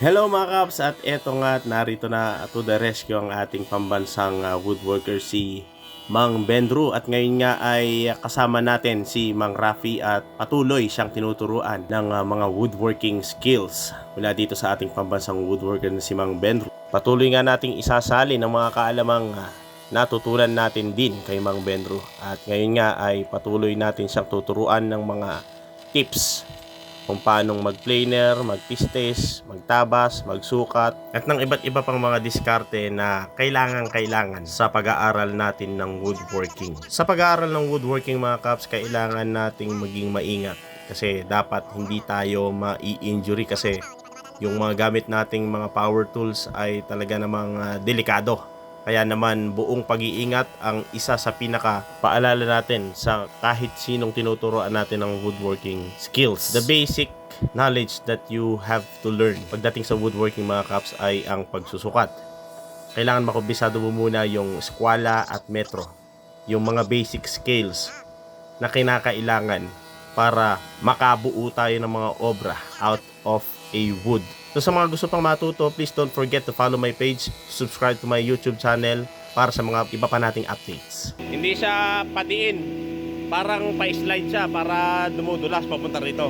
Hello mga kaps, at eto nga at narito na to the rescue ang ating pambansang woodworker si Mang Bendru, at ngayon nga ay kasama natin si Mang Rafi at patuloy siyang tinuturuan ng mga woodworking skills mula dito sa ating pambansang woodworker na si Mang Bendru. Patuloy nga nating isasali ng mga kaalamang natutunan natin din kay Mang Bendru, at ngayon nga ay patuloy natin siyang tuturuan ng mga tips kung paanong mag-planer, magpistes, magtabas, magsukat, at ng iba't iba pang mga diskarte na kailangan sa pag-aaral natin ng woodworking. Sa pag-aaral ng woodworking mga kaps, kailangan nating maging maingat kasi dapat hindi tayo ma-injury kasi yung mga gamit nating mga power tools ay talaga namang delikado. Kaya naman buong pag-iingat ang isa sa pinaka paalala natin sa kahit sinong tinuturoan natin ng woodworking skills. The basic knowledge that you have to learn pagdating sa woodworking mga kaps ay ang pagsusukat. Kailangan makumbisado mo muna yung skwala at metro, yung mga basic scales na kinakailangan para makabuo tayo ng mga obra out of a wood. So sa mga gusto pang matuto, please don't forget to follow my page, subscribe to my YouTube channel para sa mga iba pa nating updates. Hindi siya patiin, parang pa-slide siya para dumudulas papunta rito.